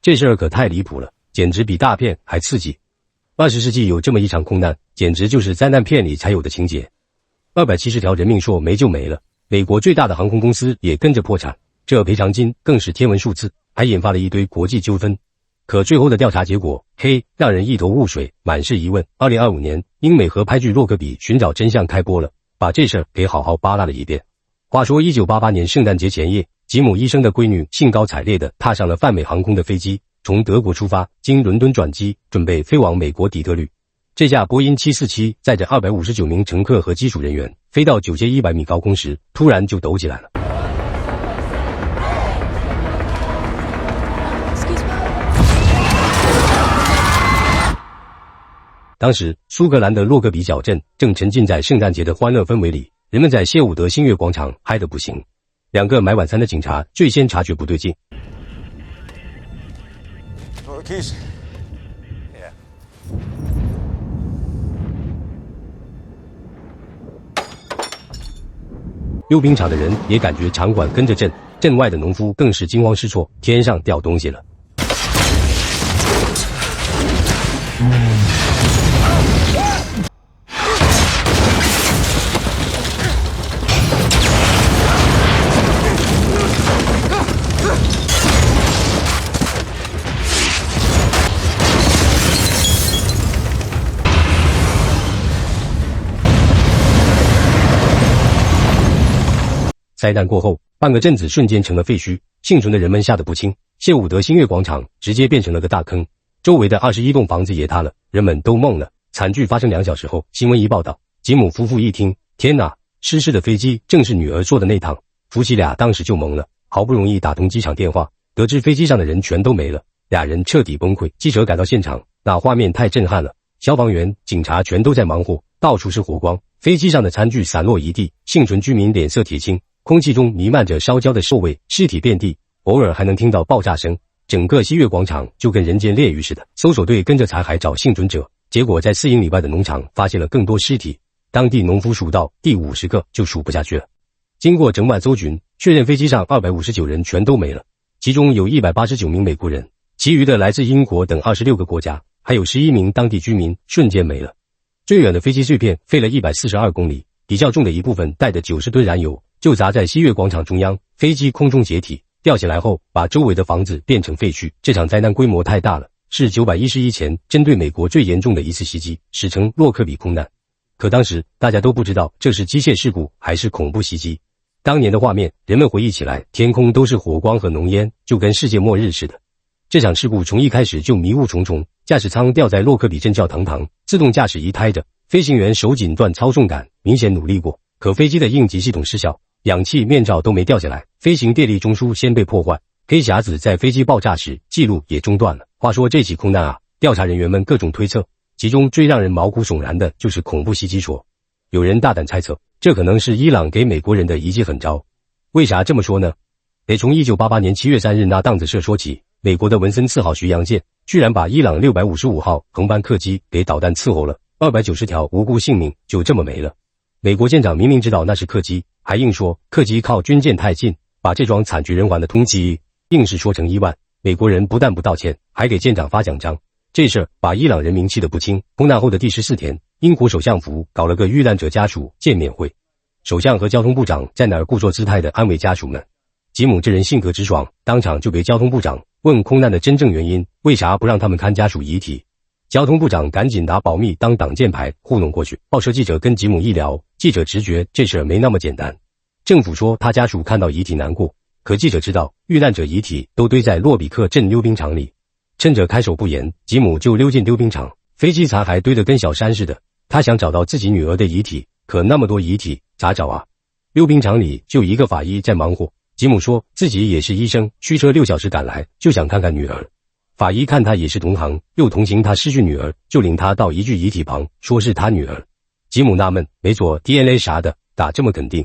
这事儿可太离谱了，简直比大片还刺激。20世纪有这么一场空难，简直就是灾难片里才有的情节。270条人命说没就没了，美国最大的航空公司也跟着破产，这赔偿金更是天文数字，还引发了一堆国际纠纷。可最后的调查结果，让人一头雾水，满是疑问。2025年，英美合拍剧《洛克比：寻找真相》开播了，把这事儿给好好扒拉了一遍。话说1988年圣诞节前夜，吉姆医生的闺女兴高采烈地踏上了泛美航空的飞机，从德国出发，经伦敦转机，准备飞往美国底特律。这架波音747载着259名乘客和机组人员，飞到9阶100米高空时，突然就抖起来了。当时，苏格兰的洛克比小镇正沉浸在圣诞节的欢乐氛围里，人们在谢伍德新月广场嗨得不行。2个买晚餐的警察最先察觉不对劲。溜冰场的人也感觉场馆跟着震，镇外的农夫更是惊慌失措，天上掉东西了。灾难过后，半个镇子瞬间成了废墟，幸存的人们吓得不轻，谢伍德新月广场直接变成了个大坑，周围的21栋房子也塌了，人们都懵了。惨剧发生2小时后，新闻一报道，吉姆夫妇一听，天哪，失事的飞机正是女儿坐的那趟，夫妻俩当时就懵了，好不容易打通机场电话，得知飞机上的人全都没了，俩人彻底崩溃。记者赶到现场，那画面太震撼了，消防员、警察全都在忙活，到处是火光，飞机上的餐具散落一地，幸存居民脸色铁青，空气中弥漫着烧焦的臭味，尸体遍地，偶尔还能听到爆炸声，整个西月广场就跟人间炼狱似的。搜索队跟着残骸找幸存者，结果在4英里外的农场发现了更多尸体，当地农夫数到第50个就数不下去了。经过整晚搜寻，确认飞机上259人全都没了，其中有189名美国人，其余的来自英国等26个国家，还有11名当地居民瞬间没了。最远的飞机碎片飞了142公里，比较重的一部分带着90吨燃油就砸在西月广场中央，飞机空中解体，掉下来后把周围的房子变成废墟。这场灾难规模太大了，是911前针对美国最严重的一次袭击，史称洛克比空难。可当时大家都不知道这是机械事故还是恐怖袭击。当年的画面，人们回忆起来，天空都是火光和浓烟，就跟世界末日似的。这场事故从一开始就迷雾重重，驾驶舱吊在洛克比镇教堂旁，自动驾驶仪开着，飞行员手紧攥操纵杆，明显努力过，可飞机的应急系统失效，氧气面罩都没掉下来，飞行电力中枢先被破坏，黑匣子在飞机爆炸时记录也中断了。话说这起空难啊，调查人员们各种推测，其中最让人毛骨悚然的就是恐怖袭击说。有人大胆猜测，这可能是伊朗给美国人的一记狠招。为啥这么说呢？得从1988年7月3日那档子事说起。美国的文森4号巡洋舰居然把伊朗655号航班客机给导弹伺候了，290条无辜性命就这么没了。美国舰长明明知道那是客机，还硬说客机靠军舰太近，把这桩惨绝人寰的通缉硬是说成意外。美国人不但不道歉，还给舰长发奖章。这事儿把伊朗人民气得不轻。空难后的第14天，英国首相府搞了个遇难者家属见面会，首相和交通部长在那儿故作姿态地安慰家属们。吉姆这人性格直爽，当场就给交通部长问空难的真正原因，为啥不让他们看家属遗体。交通部长赶紧拿保密当挡箭牌糊弄过去。报社记者跟吉姆一聊，记者直觉这事儿没那么简单。政府说他家属看到遗体难过，可记者知道遇难者遗体都堆在洛比克镇溜冰场里，趁着开手不严，吉姆就溜进溜冰场，飞机残骸堆得跟小山似的，他想找到自己女儿的遗体，可那么多遗体咋找啊？溜冰场里就一个法医在忙活。吉姆说自己也是医生，驱车6小时赶来，就想看看女儿。法医看他也是同行，又同情他失去女儿，就领他到一具遗体旁，说是他女儿。吉姆纳闷，没做 DNA 啥的，咋这么肯定？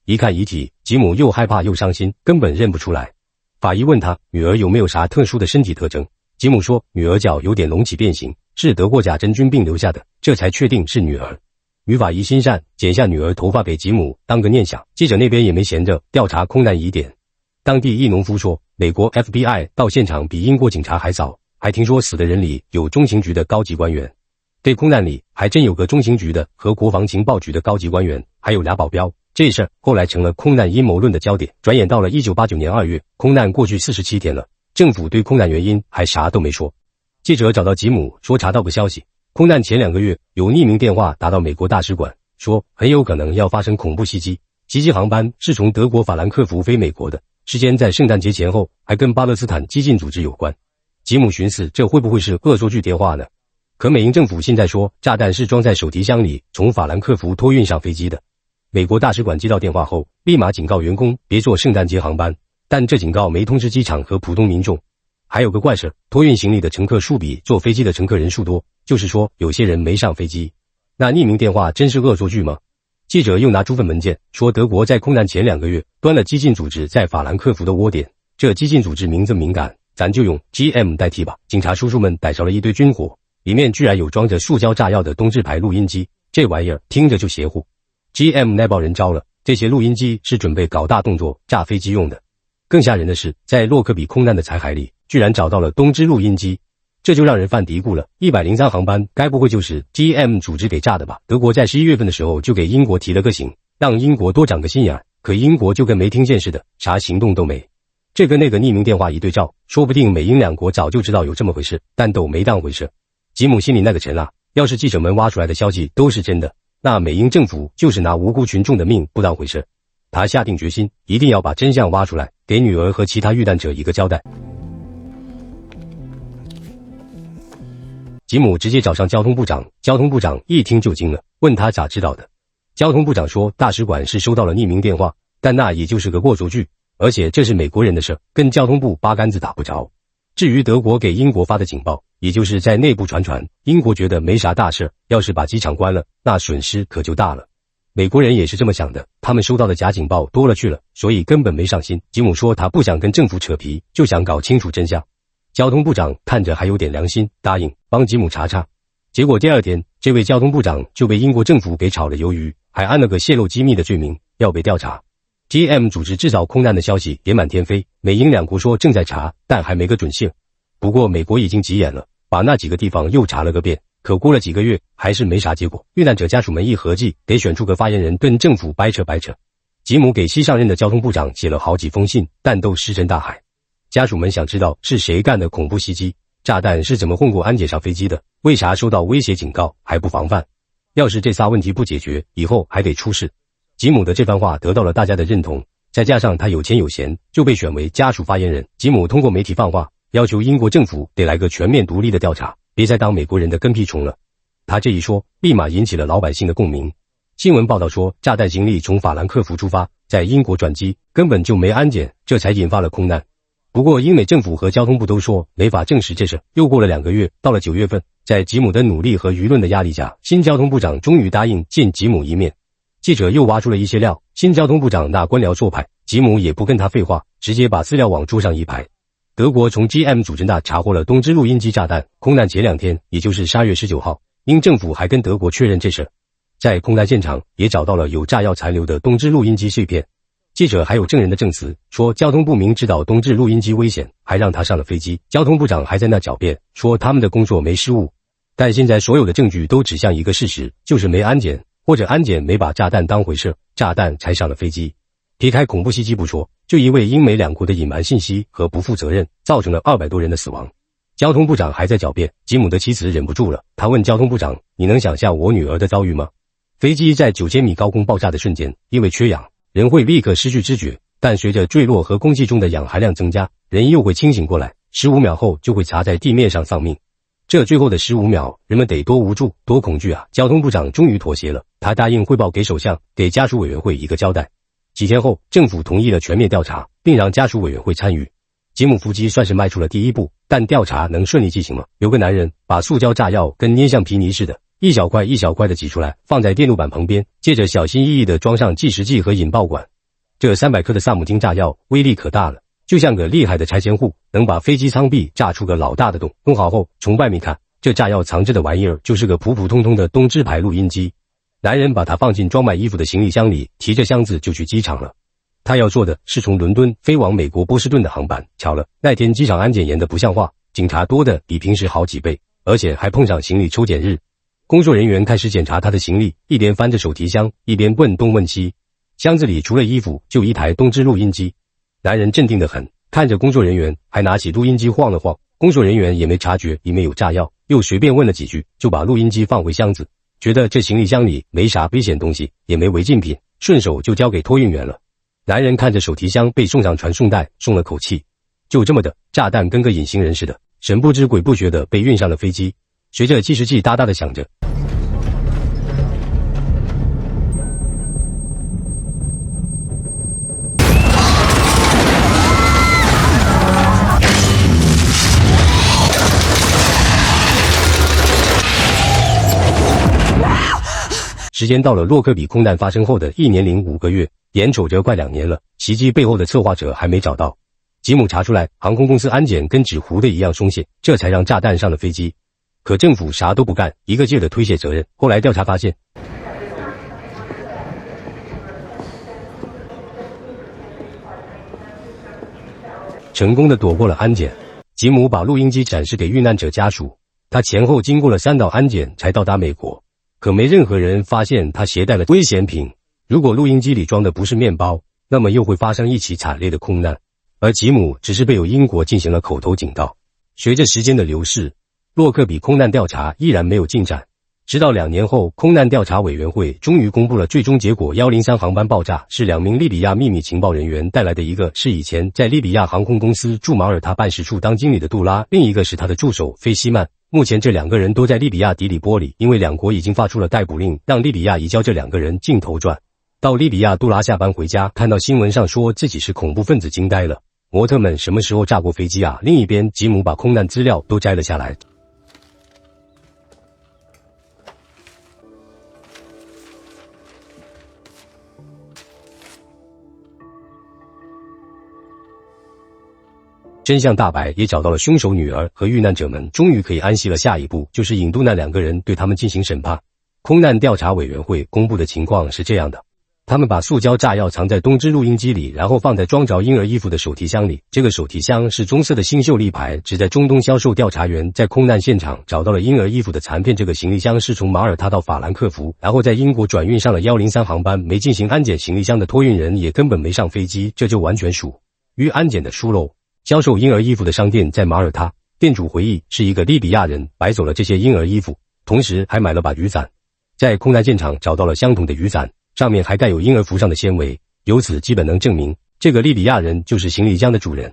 一看遗体，吉姆又害怕又伤心，根本认不出来。法医问他女儿有没有啥特殊的身体特征，吉姆说女儿脚有点隆起变形，是得过甲真菌病留下的，这才确定是女儿。女法医心善，剪下女儿头发给吉姆当个念想。记者那边也没闲着，调查空难疑点。当地一农夫说美国 FBI 到现场比英国警察还早，还听说死的人里有中情局的高级官员。这空难里还真有个中情局的和国防情报局的高级官员，还有俩保镖。这事儿后来成了空难阴谋论的焦点。转眼到了1989年2月，空难过去47天了，政府对空难原因还啥都没说。记者找到吉姆说查到个消息，空难前2个月有匿名电话打到美国大使馆，说很有可能要发生恐怖袭击，袭击航班是从德国法兰克福飞美国的，时间在圣诞节前后，还跟巴勒斯坦激进组织有关。吉姆寻思这会不会是恶作剧电话呢？可美英政府现在说炸弹是装在手提箱里从法兰克福托运上飞机的。美国大使馆接到电话后立马警告员工别坐圣诞节航班，但这警告没通知机场和普通民众。还有个怪事，托运行李的乘客数比坐飞机的乘客人数多，就是说有些人没上飞机。那匿名电话真是恶作剧吗？记者又拿出份文件说德国在空难前2个月端了激进组织在法兰克福的窝点，这激进组织名字敏感，咱就用 GM 代替吧。警察叔叔们逮着了一堆军火，里面居然有装着塑胶炸药的东制牌录音机，这玩意儿听着就邪乎。GM 那帮人招了，这些录音机是准备搞大动作炸飞机用的。更吓人的是，在洛克比空难的残骸里居然找到了东制录音机，这就让人犯嘀咕了，103航班该不会就是 GM 组织给炸的吧？德国在11月份的时候就给英国提了个醒，让英国多长个心眼儿，可英国就跟没听见似的，啥行动都没。这跟那个匿名电话一对照，说不定美英两国早就知道有这么回事，但都没当回事。吉姆心里那个沉啊，要是记者们挖出来的消息都是真的，那美英政府就是拿无辜群众的命不当回事。他下定决心，一定要把真相挖出来，给女儿和其他遇难者一个交代。吉姆直接找上交通部长，交通部长一听就惊了，问他咋知道的。交通部长说大使馆是收到了匿名电话，但那也就是个恶作剧，而且这是美国人的事，跟交通部八竿子打不着。至于德国给英国发的警报，也就是在内部传，英国觉得没啥大事，要是把机场关了，那损失可就大了。美国人也是这么想的，他们收到的假警报多了去了，所以根本没上心。吉姆说他不想跟政府扯皮，就想搞清楚真相。交通部长看着还有点良心，答应帮吉姆查查。结果第2天，这位交通部长就被英国政府给炒了鱿鱼，还安了个泄露机密的罪名，要被调查。GM 组织制造空难的消息也满天飞，美英两国说正在查，但还没个准信。不过美国已经急眼了，把那几个地方又查了个遍，可过了几个月还是没啥结果。遇难者家属们一合计，得选出个发言人跟政府掰扯。吉姆给新上任的交通部长写了好几封信，但都石沉大海。家属们想知道是谁干的恐怖袭击，炸弹是怎么混过安检上飞机的，为啥收到威胁警告还不防范？要是这仨问题不解决，以后还得出事。吉姆的这番话得到了大家的认同，再加上他有钱有闲，就被选为家属发言人。吉姆通过媒体放话，要求英国政府得来个全面独立的调查，别再当美国人的跟屁虫了。他这一说，立马引起了老百姓的共鸣。新闻报道说，炸弹行李从法兰克福出发，在英国转机，根本就没安检，这才引发了空难。不过英美政府和交通部都说没法证实这事。又过了2个月，到了9月份，在吉姆的努力和舆论的压力下，新交通部长终于答应见吉姆一面。记者又挖出了一些料，新交通部长那官僚做派，吉姆也不跟他废话，直接把资料往桌上一排。德国从 GM 组织那查获了东支录音机炸弹，空难前2天，也就是12月19号，英政府还跟德国确认这事。在空难现场也找到了有炸药残留的东支录音机碎片。记者还有证人的证词，说交通部明知道东支录音机危险，还让他上了飞机。交通部长还在那狡辩，说他们的工作没失误。但现在所有的证据都指向一个事实，就是没安检，或者安检没把炸弹当回事，炸弹才上了飞机。撇开恐怖袭击不说，就因为英美两国的隐瞒信息和不负责任，造成了200多人的死亡。交通部长还在狡辩，吉姆的妻子忍不住了，他问交通部长，你能想象我女儿的遭遇吗？飞机在9000米高空爆炸的瞬间，因为缺氧，人会立刻失去知觉，但随着坠落和空气中的氧含量增加，人又会清醒过来，15秒后就会擦在地面上丧命。这最后的15秒，人们得多无助多恐惧啊！交通部长终于妥协了，他答应汇报给首相，给家属委员会一个交代。几天后，政府同意了全面调查，并让家属委员会参与。吉姆夫妻算是迈出了第一步，但调查能顺利进行吗？有个男人把塑胶炸药跟捏橡皮泥似的，一小块一小块的挤出来，放在电路板旁边，接着小心翼翼地装上计时器和引爆管。这300克的萨姆丁炸药威力可大了，就像个厉害的拆迁户，能把飞机舱壁炸出个老大的洞。弄好后，从外面看，这炸药藏着的玩意儿就是个普普通通的东支牌录音机。男人把它放进装满衣服的行李箱里，提着箱子就去机场了。他要坐的是从伦敦飞往美国波士顿的航班。巧了，那天机场安检严得不像话，警察多的比平时好几倍，而且还碰上行李抽检日。工作人员开始检查他的行李，一边翻着手提箱，一边问东问西。箱子里除了衣服，就一台东芝录音机。男人镇定得很，看着工作人员，还拿起录音机晃了晃。工作人员也没察觉里面有炸药，又随便问了几句，就把录音机放回箱子。觉得这行李箱里没啥危险东西，也没违禁品，顺手就交给托运员了。男人看着手提箱被送上传送带，松了口气。就这么的，炸弹跟个隐形人似的，神不知鬼不觉的被运上了飞机。随着计时器哒哒的响着，时间到了洛克比空难发生后的1年零5个月，眼瞅着快2年了，袭击背后的策划者还没找到。吉姆查出来，航空公司安检跟纸糊的一样松懈，这才让炸弹上了飞机。可政府啥都不干，一个劲儿的推卸责任。后来调查发现，成功的躲过了安检。吉姆把录音机展示给遇难者家属，他前后经过了3道安检才到达美国。可没任何人发现他携带了危险品。如果录音机里装的不是面包，那么又会发生一起惨烈的空难。而吉姆只是被由英国进行了口头警告。随着时间的流逝，洛克比空难调查依然没有进展。直到2年后，空难调查委员会终于公布了最终结果：103航班爆炸是2名利比亚秘密情报人员带来的，一个是以前在利比亚航空公司驻马耳他办事处当经理的杜拉，另一个是他的助手费希曼。目前这2个人都在利比亚底里波里，因为2国已经发出了逮捕令，让利比亚移交这2个人镜头转。到利比亚，杜拉下班回家，看到新闻上说自己是恐怖分子，惊呆了。模特们什么时候炸过飞机啊？另一边，吉姆把空难资料都摘了下来。真相大白，也找到了凶手女儿和遇难者们，终于可以安息了。下一步就是引渡那2个人，对他们进行审判。空难调查委员会公布的情况是这样的：他们把塑胶炸药藏在东芝录音机里，然后放在装着婴儿衣服的手提箱里。这个手提箱是棕色的新秀丽牌，只在中东销售。调查员在空难现场找到了婴儿衣服的残片。这个行李箱是从马耳他到法兰克福，然后在英国转运上了103航班，没进行安检。行李箱的托运人也根本没上飞机，这就完全属于安检的疏漏。销售婴儿衣服的商店在马耳他，店主回忆是一个利比亚人摆走了这些婴儿衣服，同时还买了把雨伞。在空难现场找到了相同的雨伞，上面还带有婴儿服上的纤维，由此基本能证明这个利比亚人就是行李箱的主人。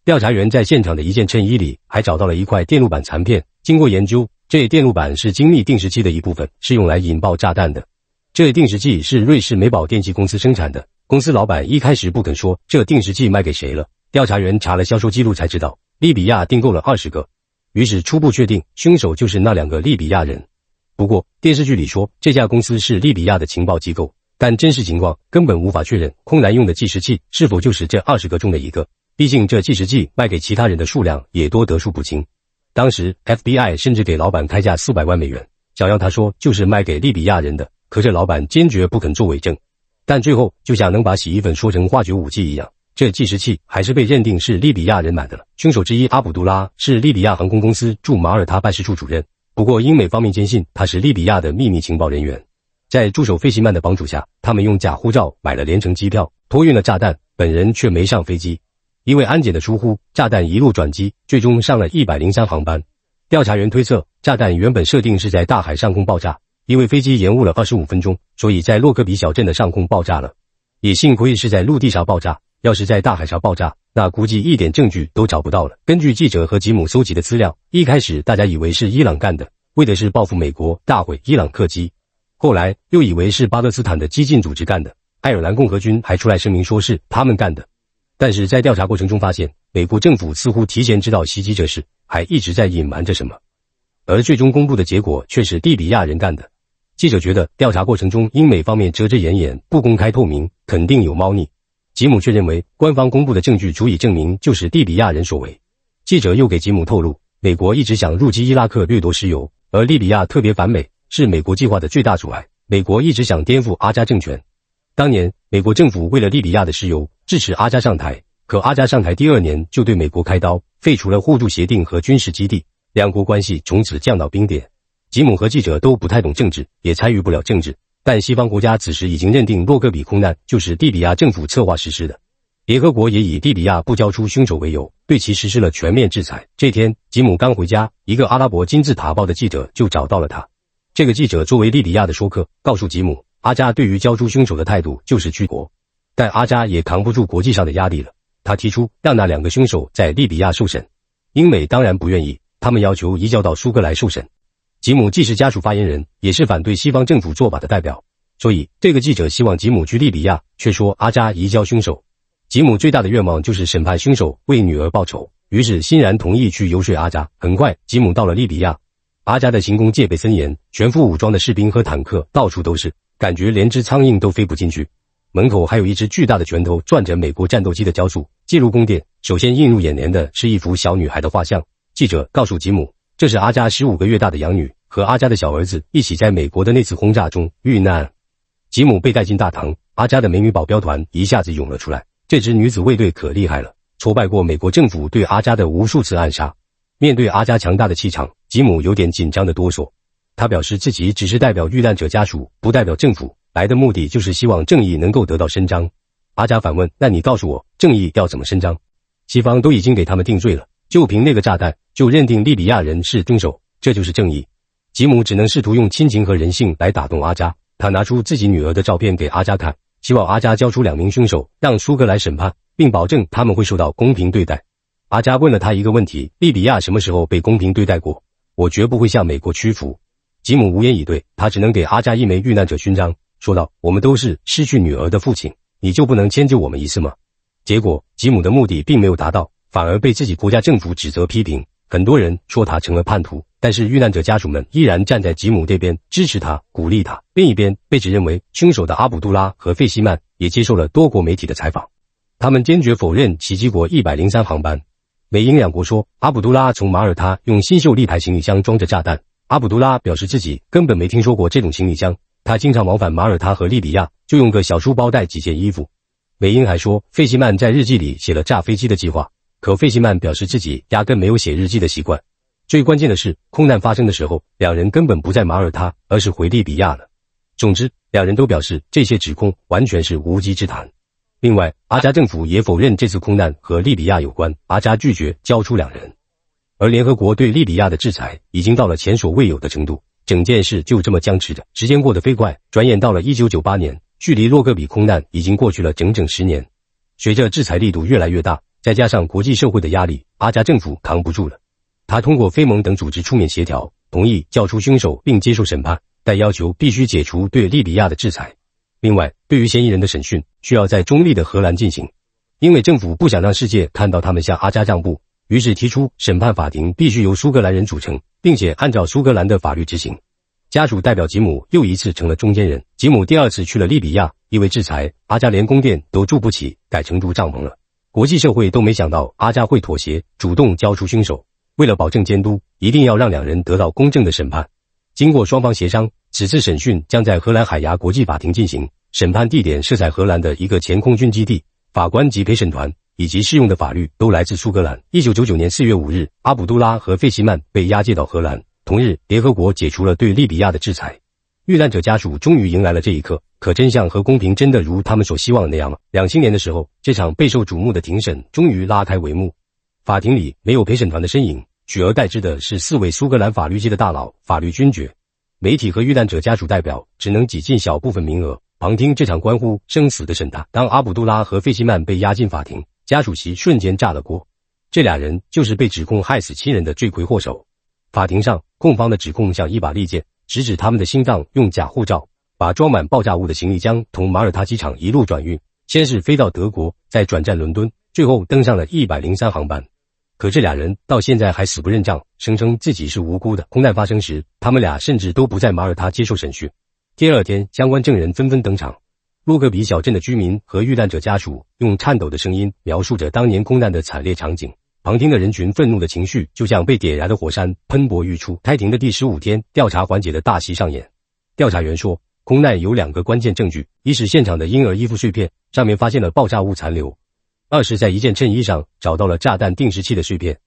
调查员在现场的一件衬衣里还找到了一块电路板残片，经过研究，这电路板是精密定时器的一部分，是用来引爆炸弹的。这定时器是瑞士美宝电器公司生产的，公司老板一开始不肯说这定时器卖给谁了。调查员查了销售记录才知道，利比亚订购了20个，于是初步确定凶手就是那2个利比亚人。不过电视剧里说这家公司是利比亚的情报机构，但真实情况根本无法确认空难用的计时器是否就是这20个中的一个，毕竟这计时器卖给其他人的数量也多得数不清。当时 FBI 甚至给老板开价400万美元，想要他说就是卖给利比亚人的，可这老板坚决不肯作伪证。但最后就像能把洗衣粉说成化学武器一样，这计时器还是被认定是利比亚人买的了。凶手之一阿卜杜拉是利比亚航空公司驻马耳他办事处主任，不过英美方面坚信他是利比亚的秘密情报人员。在助手费希曼的帮助下，他们用假护照买了连程机票，托运了炸弹，本人却没上飞机。因为安检的疏忽，炸弹一路转机，最终上了103航班。调查员推测，炸弹原本设定是在大海上空爆炸，因为飞机延误了25分钟，所以在洛克比小镇的上空爆炸了。也幸亏是在陆地上爆炸，要是在大海上爆炸，那估计一点证据都找不到了。根据记者和吉姆搜集的资料，一开始大家以为是伊朗干的，为的是报复美国，大毁伊朗客机。后来又以为是巴勒斯坦的激进组织干的，爱尔兰共和军还出来声明说是他们干的。但是在调查过程中发现，美国政府似乎提前知道袭击这事，还一直在隐瞒着什么。而最终公布的结果却是利比亚人干的。记者觉得调查过程中英美方面遮遮掩掩，不公开透明，肯定有猫腻。吉姆却认为官方公布的证据足以证明就是利比亚人所为。记者又给吉姆透露，美国一直想入击伊拉克掠夺石油，而利比亚特别反美，是美国计划的最大阻碍。美国一直想颠覆阿扎政权。当年美国政府为了利比亚的石油支持阿扎上台，可阿扎上台第2年就对美国开刀，废除了互助协定和军事基地，两国关系从此降到冰点。吉姆和记者都不太懂政治，也参与不了政治，但西方国家此时已经认定洛戈比空难就是利比亚政府策划实施的。联合国也以利比亚不交出凶手为由，对其实施了全面制裁。这天，吉姆刚回家，一个阿拉伯金字塔报的记者就找到了他。这个记者作为利比亚的说客，告诉吉姆，阿扎对于交出凶手的态度就是去国。但阿扎也扛不住国际上的压力了，他提出让那2个凶手在利比亚受审。英美当然不愿意，他们要求移交到苏格兰受审。吉姆既是家属发言人，也是反对西方政府做法的代表，所以这个记者希望吉姆去利比亚，却说阿扎移交凶手。吉姆最大的愿望就是审判凶手，为女儿报仇，于是欣然同意去游说阿扎。很快，吉姆到了利比亚，阿扎的行宫戒备森严，全副武装的士兵和坦克到处都是，感觉连只苍蝇都飞不进去。门口还有一只巨大的拳头攥着美国战斗机的雕塑。进入宫殿，首先映入眼帘的是一幅小女孩的画像。记者告诉吉姆，这是阿扎15个月大的养女，和阿扎的小儿子一起在美国的那次轰炸中遇难。吉姆被带进大堂，阿扎的美女保镖团一下子涌了出来。这支女子卫队可厉害了，挫败过美国政府对阿扎的无数次暗杀。面对阿扎强大的气场，吉姆有点紧张的哆嗦。他表示自己只是代表遇难者家属，不代表政府，来的目的就是希望正义能够得到伸张。阿扎反问，那你告诉我，正义要怎么伸张？西方都已经给他们定罪了，就凭那个炸弹就认定利比亚人是凶手，这就是正义。吉姆只能试图用亲情和人性来打动阿扎。他拿出自己女儿的照片给阿扎看，希望阿扎交出2名凶手，让苏格兰审判，并保证他们会受到公平对待。阿扎问了他一个问题，利比亚什么时候被公平对待过？我绝不会向美国屈服。吉姆无言以对，他只能给阿扎一枚遇难者勋章，说道，我们都是失去女儿的父亲，你就不能迁就我们一次吗？结果吉姆的目的并没有达到，反而被自己国家政府指责批评，很多人说他成了叛徒，但是遇难者家属们依然站在吉姆这边，支持他，鼓励他。另一边，被指认为凶手的阿卜杜拉和费希曼也接受了多国媒体的采访，他们坚决否认袭击过103航班。美英两国说，阿卜杜拉从马耳他用新秀立牌行李箱装着炸弹。阿卜杜拉表示自己根本没听说过这种行李箱，他经常往返马耳他和利比亚，就用个小书包带几件衣服。美英还说，费希曼在日记里写了炸飞机的计划，可费希曼表示自己压根没有写日记的习惯。最关键的是，空难发生的时候，两人根本不在马耳他，而是回利比亚了。总之，两人都表示这些指控完全是无稽之谈。另外，阿扎政府也否认这次空难和利比亚有关，阿扎拒绝交出2人。而联合国对利比亚的制裁已经到了前所未有的程度，整件事就这么僵持着。时间过得飞快，转眼到了1998年，距离洛戈比空难已经过去了整整10年。随着制裁力度越来越大，再加上国际社会的压力，阿扎政府扛不住了。他通过非盟等组织出面协调，同意交出凶手并接受审判，但要求必须解除对利比亚的制裁。另外，对于嫌疑人的审讯需要在中立的荷兰进行，因为政府不想让世界看到他们向阿扎让步，于是提出审判法庭必须由苏格兰人组成，并且按照苏格兰的法律执行。家属代表吉姆又一次成了中间人。吉姆第2次去了利比亚，因为制裁，阿扎连宫殿都住不起，改成住帐篷了。国际社会都没想到阿扎会妥协，主动交出凶手。为了保证监督，一定要让2人得到公正的审判。经过双方协商，此次审讯将在荷兰海牙国际法庭进行，审判地点设在荷兰的一个前空军基地，法官及陪审团以及适用的法律都来自苏格兰。1999年4月5日，阿卜杜拉和费希曼被押解到荷兰。同日，联合国解除了对利比亚的制裁。遇难者家属终于迎来了这一刻，可真相和公平真的如他们所希望的那样吗？2000年的时候，这场备受瞩目的庭审终于拉开帷幕。法庭里没有陪审团的身影，取而代之的是4位苏格兰法律界的大佬、法律军爵。媒体和遇难者家属代表只能挤进小部分名额，旁听这场关乎生死的审判。当阿卜杜拉和费希曼被押进法庭，家属席瞬间炸了锅。这2人就是被指控害死亲人的罪魁祸首。法庭上，控方的指控像一把利剑，直指他们的心脏用假护照把装满爆炸物的行李箱从马耳他机场一路转运，先是飞到德国，再转战伦敦，最后登上了103航班。可这2人到现在还死不认账，声称自己是无辜的。空难发生时，他们俩甚至都不在马耳他接受审讯。第2天，相关证人纷纷登场。洛戈比小镇的居民和遇难者家属用颤抖的声音描述着当年空难的惨烈场景。旁听的人群愤怒的情绪就像被点燃的火山，喷薄欲出。开庭的第15天，调查环节的大戏上演。调查员说，空难有2个关键证据，一是现场的婴儿衣服碎片，上面发现了爆炸物残留；二是在一件衬衣上找到了炸弹定时器的碎片。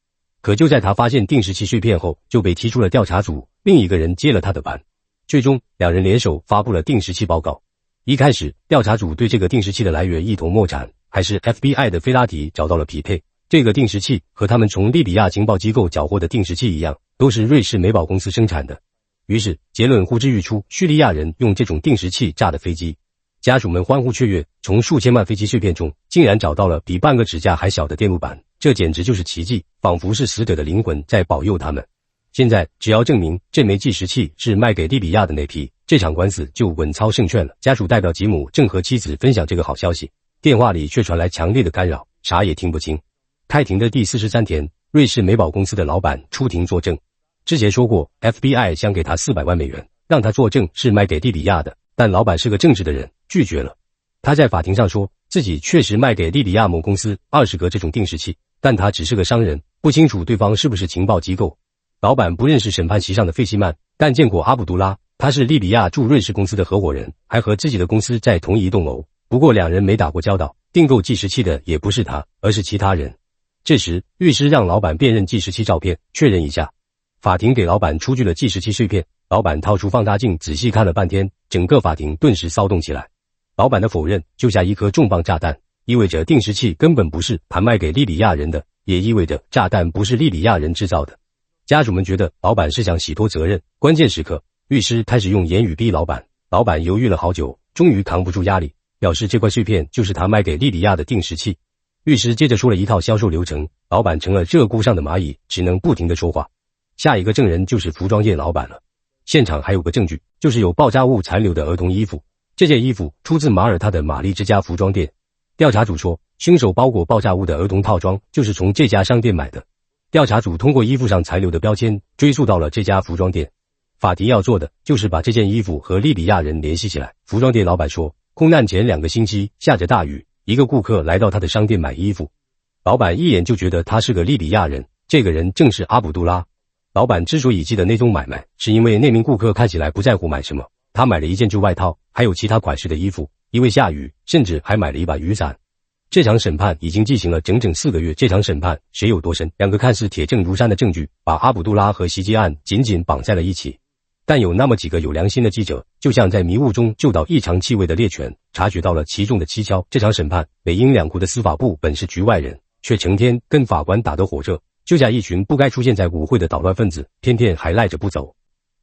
可就在他发现定时器碎片后，就被踢出了调查组，另一个人接了他的班。最终2人联手发布了定时器报告。一开始调查组对这个定时器的来源一头莫展，还是 FBI 的菲拉提找到了匹配。这个定时器和他们从利比亚情报机构缴获的定时器一样，都是瑞士美宝公司生产的。于是结论呼之欲出，叙利亚人用这种定时器炸的飞机。家属们欢呼雀跃，从数千万飞机碎片中竟然找到了比半个指甲还小的电路板，这简直就是奇迹，仿佛是死者的灵魂在保佑他们。现在只要证明这枚计时器是卖给利比亚的那批，这场官司就稳操胜券了。家属代表吉姆正和妻子分享这个好消息，电话里却传来强烈的干扰，啥也听不清。开庭的第43天，瑞士美宝公司的老板出庭作证。之前说过 FBI 想给他400万美元，让他作证是卖给利比亚的，但老板是个正直的人，拒绝了。他在法庭上说自己确实卖给利比亚某公司20个这种定时器，但他只是个商人，不清楚对方是不是情报机构。老板不认识审判席上的费希曼，但见过阿卜杜拉，他是利比亚驻瑞士公司的合伙人，还和自己的公司在同一栋楼。不过2人没打过交道，订购计时器的也不是他，而是其他人。这时律师让老板辨认计时器照片，确认一下。法庭给老板出具了计时器碎片，老板掏出放大镜仔细看了半天，整个法庭顿时骚动起来。老板的否认就像一颗重磅炸弹，意味着定时器根本不是盘卖给利比亚人的，也意味着炸弹不是利比亚人制造的。家属们觉得老板是想洗脱责任，关键时刻，律师开始用言语逼老板。老板犹豫了好久，终于扛不住压力，表示这块碎片就是他卖给利比亚的定时器。律师接着说了一套销售流程，老板成了热锅上的蚂蚁，只能不停地说话。下一个证人就是服装店老板了。现场还有个证据，就是有爆炸物残留的儿童衣服。这件衣服出自马耳他的玛丽之家服装店。调查组说，凶手包裹爆炸物的儿童套装就是从这家商店买的。调查组通过衣服上残留的标签追溯到了这家服装店。法庭要做的就是把这件衣服和利比亚人联系起来。服装店老板说，空难前2个星期下着大雨，一个顾客来到他的商店买衣服。老板一眼就觉得他是个利比亚人，这个人正是阿卜杜拉。老板之所以记得那宗买卖，是因为那名顾客看起来不在乎买什么，他买了一件旧外套，还有其他款式的衣服，因为下雨，甚至还买了一把雨伞。这场审判已经进行了整整4个月，这场审判谁有多深？2个看似铁证如山的证据，把阿卜杜拉和袭击案紧紧绑在了一起。但有那么几个有良心的记者，就像在迷雾中嗅到异常气味的猎犬，察觉到了其中的蹊跷。这场审判，美英2国的司法部本是局外人，却成天跟法官打得火热，就像一群不该出现在舞会的捣乱分子，偏偏还赖着不走。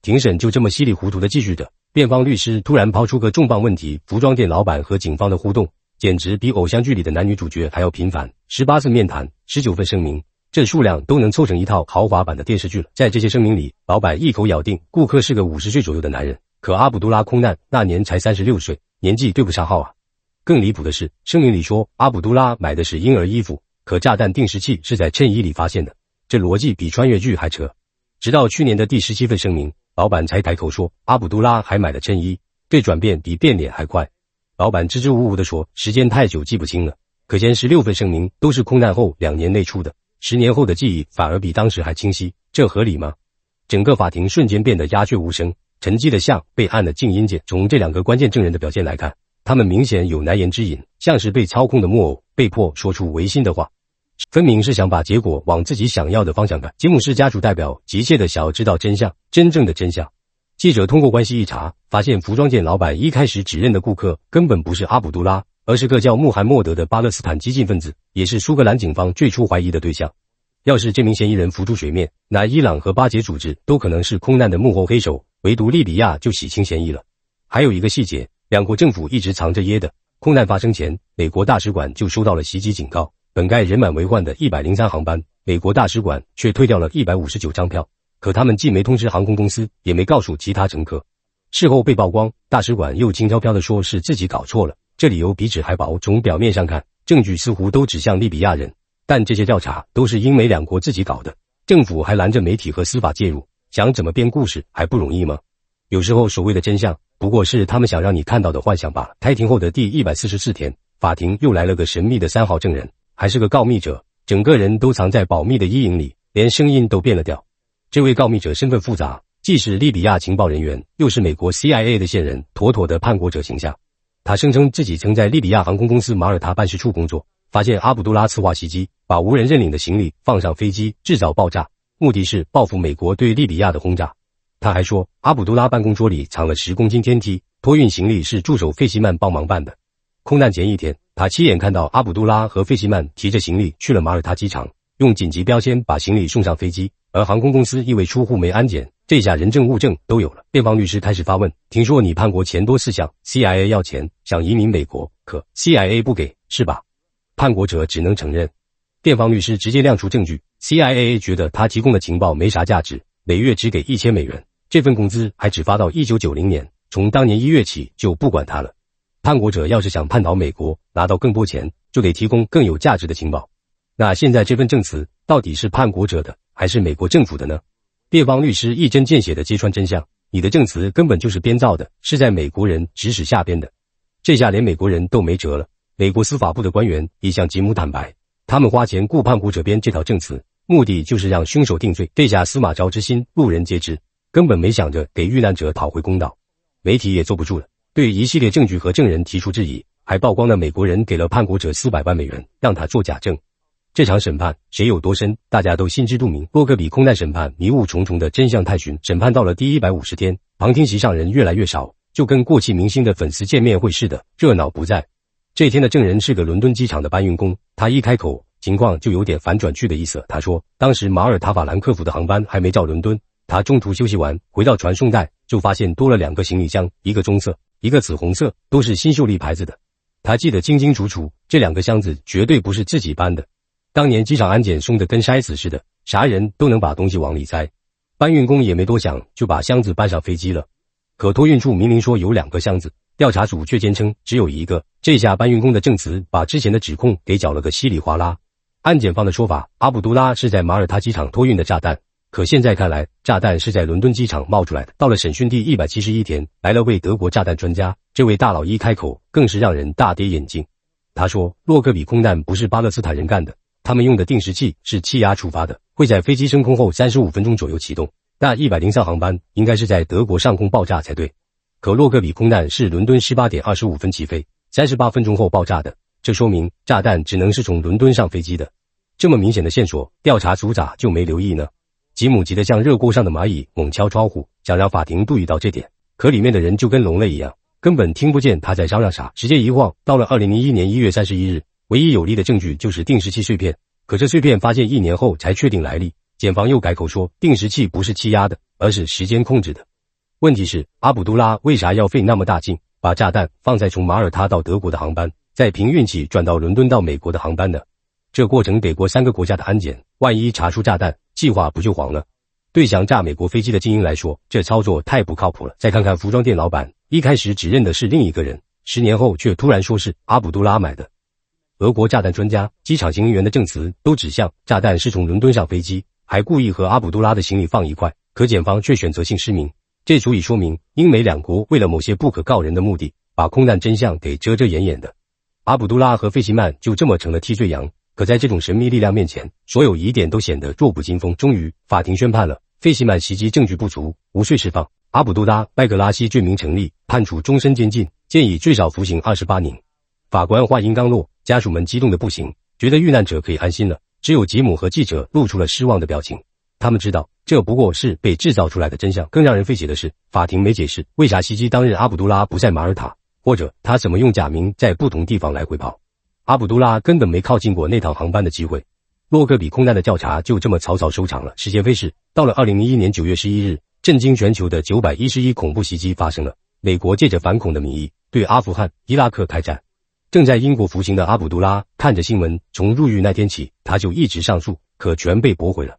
庭审就这么稀里糊涂地继续着，辩方律师突然抛出个重磅问题：服装店老板和警方的互动，简直比偶像剧里的男女主角还要频繁。18次面谈，19份声明，这数量都能凑成一套豪华版的电视剧了。在这些声明里，老板一口咬定顾客是个50岁左右的男人，可阿卜杜拉空难那年才36岁，年纪对不上号啊。更离谱的是，声明里说阿卜杜拉买的是婴儿衣服，可炸弹定时器是在衬衣里发现的，这逻辑比穿越剧还扯。直到去年的第17份声明，老板才开口说阿卜杜拉还买了衬衣，这转变比变脸还快。老板支支吾吾地说时间太久记不清了，可见16份声明都是空难后2年内出的，10年后的记忆反而比当时还清晰，这合理吗？整个法庭瞬间变得鸦雀无声，沉寂的像被按了静音键。从这2个关键证人的表现来看，他们明显有难言之隐，像是被操控的木偶，被迫说出违心的话，分明是想把结果往自己想要的方向看。吉姆斯家属代表急切地想要知道真相，真正的真相。记者通过关系一查，发现服装店老板一开始指认的顾客根本不是阿卜杜拉，而是个叫穆罕默德的巴勒斯坦激进分子，也是苏格兰警方最初怀疑的对象。要是这名嫌疑人浮出水面，那伊朗和巴解组织都可能是空难的幕后黑手，唯独利比亚就洗清嫌疑了。还有一个细节，2国政府一直藏着掖的，空难发生前，美国大使馆就收到了袭击警告，本该人满为患的103航班，美国大使馆却退掉了159张票，可他们既没通知航空公司，也没告诉其他乘客。事后被曝光，大使馆又轻飘飘地说是自己搞错了，这理由比纸还薄。从表面上看，证据似乎都指向利比亚人，但这些调查都是英美2国自己搞的，政府还拦着媒体和司法介入，想怎么编故事还不容易吗？有时候所谓的真相，不过是他们想让你看到的幻想罢了。开庭后的第144天，法庭又来了个神秘的3号证人，还是个告密者，整个人都藏在保密的阴影里，连声音都变了调。这位告密者身份复杂，既是利比亚情报人员，又是美国 CIA 的线人，妥妥的叛国者形象。他声称自己曾在利比亚航空公司马耳他办事处工作，发现阿卜杜拉策划袭击，把无人认领的行李放上飞机，制造爆炸，目的是报复美国对利比亚的轰炸。他还说，阿卜杜拉办公桌里藏了10公斤天梯，托运行李是助手费希曼帮忙办的。空难前一天，他亲眼看到阿卜杜拉和费希曼提着行李去了马耳他机场，用紧急标签把行李送上飞机，而航空公司因为出乎没安检，这下人证物证都有了。辩方律师开始发问，听说你叛国钱多4项 ，CIA 要钱，想移民美国，可 CIA 不给，是吧？叛国者只能承认。辩方律师直接亮出证据 ，CIA 觉得他提供的情报没啥价值，每月只给$1000，这份工资还只发到1990年，从当年1月起就不管他了。叛国者要是想叛逃美国，拿到更多钱，就得提供更有价值的情报。那现在这份证词到底是叛国者的，还是美国政府的呢？辩方律师一针见血地揭穿真相，你的证词根本就是编造的，是在美国人指使下编的。这下连美国人都没辙了。美国司法部的官员已向吉姆坦白，他们花钱雇叛国者编这套证词，目的就是让凶手定罪。这下司马昭之心，路人皆知，根本没想着给遇难者讨回公道。媒体也坐不住了，对一系列证据和证人提出质疑，还曝光了美国人给了叛国者400万美元，让他做假证。这场审判谁有多深，大家都心知肚明。洛克比空难审判迷雾重重的真相探寻，审判到了第150天，旁听席上人越来越少，就跟过气明星的粉丝见面会似的，热闹不再。这天的证人是个伦敦机场的搬运工，他一开口，情况就有点反转去的意思。他说，当时马耳他法兰克福的航班还没到伦敦，他中途休息完，回到传送带，就发现多了2个行李箱，一个棕色，一个紫红色，都是新秀丽牌子的。他记得清清楚楚，这2个箱子绝对不是自己搬的。当年机场安检松得跟筛子似的，啥人都能把东西往里塞。搬运工也没多想，就把箱子搬上飞机了。可托运处明明说有2个箱子，调查组却坚称只有1个。这下搬运工的证词把之前的指控给搅了个稀里哗啦。安检方的说法，阿卜杜拉是在马耳他机场托运的炸弹，可现在看来，炸弹是在伦敦机场冒出来的。到了审讯第171天，来了位德国炸弹专家，这位大佬一开口，更是让人大跌眼镜。他说，洛克比空难不是巴勒斯坦人干的，他们用的定时器是气压触发的，会在飞机升空后35分钟左右启动，但103航班应该是在德国上空爆炸才对。可洛克比空难是伦敦18点25分起飞，38分钟后爆炸的，这说明炸弹只能是从伦敦上飞机的。这么明显的线索，调查组咋就没留意呢？吉姆急得像热锅上的蚂蚁猛敲窗户，想让法庭注意到这点，可里面的人就跟聋了一样，根本听不见他在嚷嚷啥。时间一晃，到了2001年1月31日，唯一有力的证据就是定时器碎片，可这碎片发现1年后才确定来历，检方又改口说定时器不是气压的，而是时间控制的。问题是，阿卜杜拉为啥要费那么大劲，把炸弹放在从马耳他到德国的航班，再凭运气转到伦敦到美国的航班呢？这过程得过3个国家的安检，万一查出炸弹，计划不就黄了？对想炸美国飞机的精英来说，这操作太不靠谱了。再看看服装店老板，一开始只认的是另一个人，10年后却突然说是阿卜杜拉买的。俄国炸弹专家、机场行李员的证词都指向炸弹是从伦敦上飞机，还故意和阿卜杜拉的行李放一块，可检方却选择性失明。这足以说明英美两国为了某些不可告人的目的，把空难真相给遮遮掩掩的。阿卜杜拉和费希曼就这么成了替罪羊，可在这种神秘力量面前，所有疑点都显得弱不禁风。终于，法庭宣判了，费希曼袭击证据不足，无罪释放；阿卜杜拉·麦格拉西罪名成立，判处终身监禁，建议最少服刑28年。法官话音刚落，家属们激动得不行，觉得遇难者可以安心了。只有吉姆和记者露出了失望的表情。他们知道，这不过是被制造出来的真相。更让人费解的是，法庭没解释为啥袭击当日阿卜杜拉不在马耳他，或者他怎么用假名在不同地方来回跑。阿卜杜拉根本没靠近过那趟航班的机会。洛克比空难的调查就这么草草收场了。时间飞逝，到了2001年9月11日，震惊全球的911恐怖袭击发生了。美国借着反恐的名义，对阿富汗、伊拉克开战。正在英国服刑的阿卜杜拉看着新闻，从入狱那天起，他就一直上诉，可全被驳回了。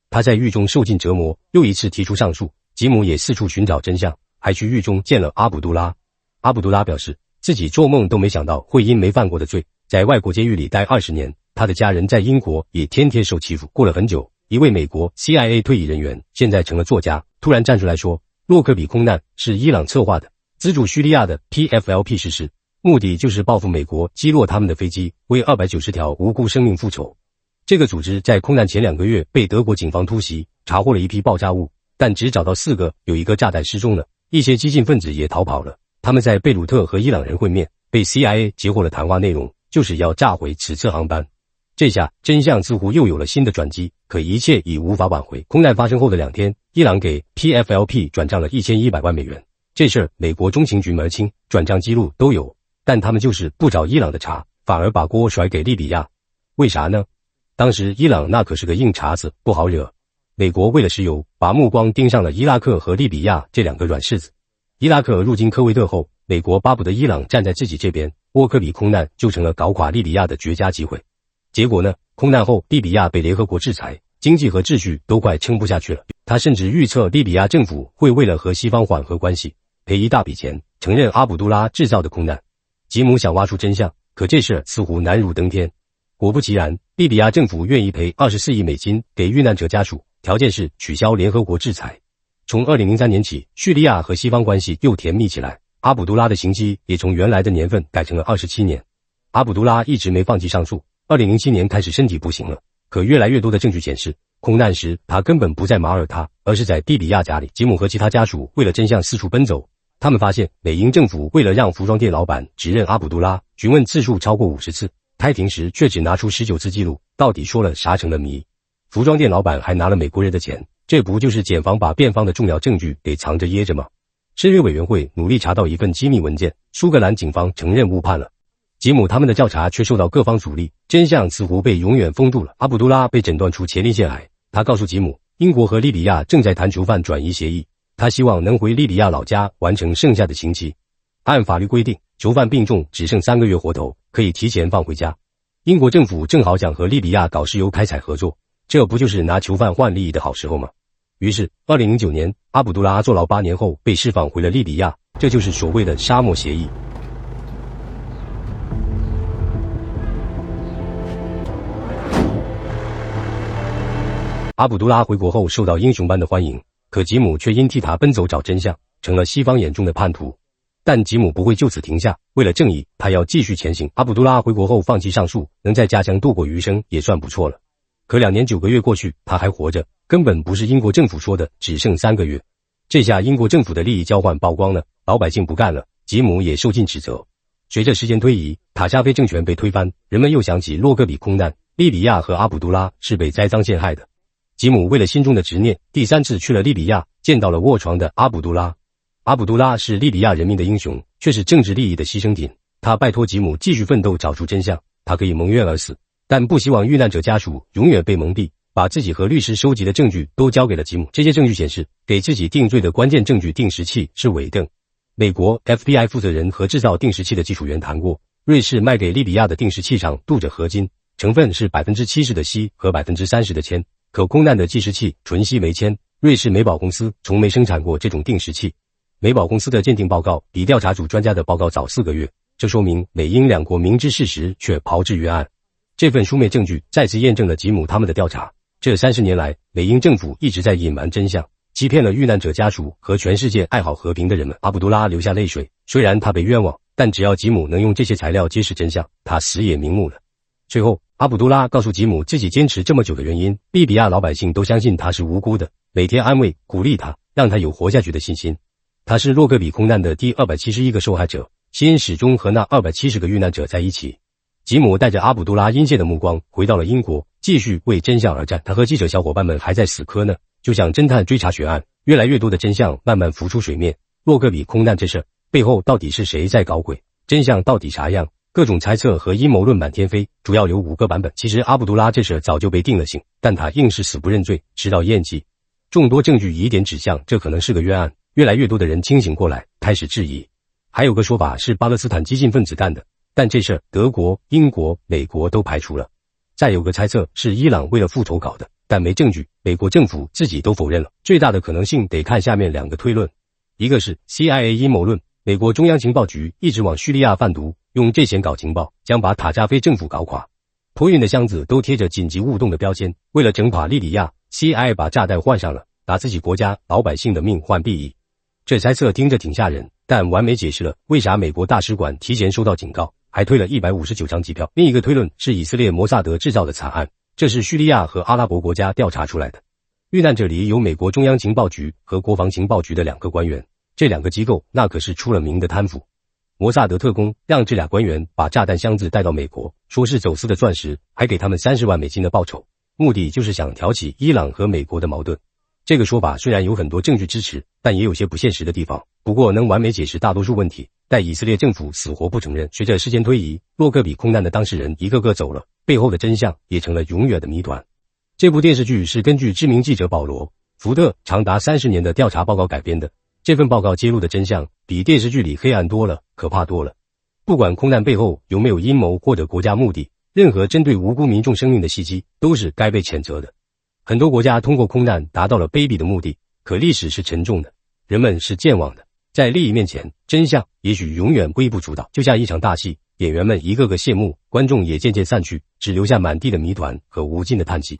他在狱中受尽折磨，又一次提出上诉。吉姆也四处寻找真相，还去狱中见了阿卜杜拉。阿卜杜拉表示，自己做梦都没想到会因没犯过的罪，在外国监狱里待20年。他的家人在英国也天天受欺负。过了很久，一位美国 CIA 退役人员，现在成了作家，突然站出来说，洛克比空难是伊朗策划的，资助叙利亚的 PFLP 实施，目的就是报复美国击落他们的飞机，为290条无辜生命复仇。这个组织在空难前2个月被德国警方突袭，查获了一批爆炸物，但只找到4个，有1个炸弹失踪了，一些激进分子也逃跑了。他们在贝鲁特和伊朗人会面，被 CIA 截获了谈话内容，就是要炸毁此次航班。这下真相似乎又有了新的转机，可一切已无法挽回。空难发生后的2天，伊朗给 PFLP 转账了1100万美元。这事儿美国中情局门儿清，转账记录都有，但他们就是不找伊朗的茬，反而把锅甩给利比亚。为啥呢？当时伊朗那可是个硬茬子，不好惹。美国为了石油，把目光盯上了伊拉克和利比亚这2个软柿子。伊拉克入侵科威特后，美国巴不得伊朗站在自己这边，沃克比空难就成了搞垮利比亚的绝佳机会。结果呢，空难后利比亚被联合国制裁，经济和秩序都快撑不下去了。他甚至预测利比亚政府会为了和西方缓和关系，赔一大笔钱，承认阿卜杜拉制造的空难。吉姆想挖出真相，可这事似乎难如登天。果不其然，利比亚政府愿意赔24亿美金给遇难者家属，条件是取消联合国制裁。从2003年起，叙利亚和西方关系又甜蜜起来，阿卜杜拉的刑期也从原来的年份改成了27年。阿卜杜拉一直没放弃上诉，2007年开始身体不行了，可越来越多的证据显示，空难时他根本不在马耳他，而是在利比亚家里。吉姆和其他家属为了真相四处奔走，他们发现美英政府为了让服装店老板指认阿卜杜拉，询问次数超过50次，开庭时却只拿出19次记录，到底说了啥成了谜。服装店老板还拿了美国人的钱，这不就是检方把辩方的重要证据给藏着掖着吗？申约委员会努力查到一份机密文件，苏格兰警方承认误判了。吉姆他们的调查却受到各方阻力，真相似乎被永远封住了。阿卜杜拉被诊断出前列腺癌，他告诉吉姆，英国和利比亚正在谈囚犯转移协议，他希望能回利比亚老家完成剩下的刑期。按法律规定，囚犯病重只剩3个月活头，可以提前放回家。英国政府正好想和利比亚搞石油开采合作，这不就是拿囚犯换利益的好时候吗？于是2009年，阿卜杜拉坐牢8年后被释放回了利比亚，这就是所谓的沙漠协议。阿卜杜拉回国后受到英雄般的欢迎，可吉姆却因替他奔走找真相，成了西方眼中的叛徒。但吉姆不会就此停下，为了正义，他要继续前行。阿卜杜拉回国后放弃上诉，能在家乡度过余生也算不错了。可2年9个月过去，他还活着，根本不是英国政府说的只剩3个月。这下英国政府的利益交换曝光了，老百姓不干了，吉姆也受尽指责。随着时间推移，塔加菲政权被推翻，人们又想起洛戈比空难，利比亚和阿卜杜拉是被栽赃陷害的。吉姆为了心中的执念，第3次去了利比亚，见到了卧床的阿卜杜拉。阿卜杜拉是利比亚人民的英雄，却是政治利益的牺牲品。他拜托吉姆继续奋斗，找出真相。他可以蒙冤而死，但不希望遇难者家属永远被蒙蔽，把自己和律师收集的证据都交给了吉姆。这些证据显示，给自己定罪的关键证据定时器是伪证。美国 FBI 负责人和制造定时器的技术员谈过，瑞士卖给利比亚的定时器上镀着合金，成分是 70% 的锡和 30% 的铅。可空难的计时器纯锡没铅，瑞士美宝公司从没生产过这种定时器。美宝公司的鉴定报告比调查组专家的报告早4个月，这说明美英2国明知事实却炮制冤案。这份书面证据再次验证了吉姆他们的调查。这30年来，美英政府一直在隐瞒真相，欺骗了遇难者家属和全世界爱好和平的人们。阿卜杜拉流下泪水，虽然他被冤枉，但只要吉姆能用这些材料揭示真相，他死也瞑目了。最后，阿卜杜拉告诉吉姆自己坚持这么久的原因，利比亚老百姓都相信他是无辜的，每天安慰鼓励他，让他有活下去的信心。他是洛戈比空难的第271个受害者，心始终和那270个遇难者在一起。吉姆带着阿卜杜拉阴险的目光回到了英国，继续为真相而战。他和记者小伙伴们还在死磕呢，就像侦探追查悬案，越来越多的真相慢慢浮出水面。洛戈比空难这事背后到底是谁在搞鬼？真相到底啥样？各种猜测和阴谋论满天飞，主要有5个版本。其实阿卜杜拉这事早就被定了性，但他硬是死不认罪，直到咽气。众多证据疑点指向这可能是个冤案，越来越多的人清醒过来，开始质疑。还有个说法是巴勒斯坦激进分子干的，但这事德国、英国、美国都排除了。再有个猜测是伊朗为了复仇搞的，但没证据，美国政府自己都否认了。最大的可能性得看下面2个推论，一个是 CIA 阴谋论，美国中央情报局一直往叙利亚贩毒，用这钱搞情报，将把塔加菲政府搞垮。托运的箱子都贴着紧急误动的标签，为了整垮利比亚， CIA 把炸弹换上了，拿自己国家老百姓的命换利益。这猜测听着挺吓人，但完美解释了为啥美国大使馆提前收到警告，还退了159张机票。另一个推论是以色列摩萨德制造的惨案，这是叙利亚和阿拉伯国家调查出来的。遇难者里有美国中央情报局和国防情报局的2个官员，这2个机构那可是出了名的贪腐。摩萨德特工让这俩官员把炸弹箱子带到美国，说是走私的钻石，还给他们30万美金的报酬，目的就是想挑起伊朗和美国的矛盾。这个说法虽然有很多证据支持，但也有些不现实的地方，不过能完美解释大多数问题，但以色列政府死活不承认。随着时间推移，洛克比空难的当事人一个个走了，背后的真相也成了永远的谜团。这部电视剧是根据知名记者保罗·福特长达30年的调查报告改编的，这份报告揭露的真相比电视剧里黑暗多了，可怕多了。不管空难背后有没有阴谋或者国家目的，任何针对无辜民众生命的袭击都是该被谴责的。很多国家通过空难达到了卑鄙的目的，可历史是沉重的，人们是健忘的，在利益面前，真相也许永远微不足道。就像一场大戏，演员们一个个谢幕，观众也渐渐散去，只留下满地的谜团和无尽的叹息。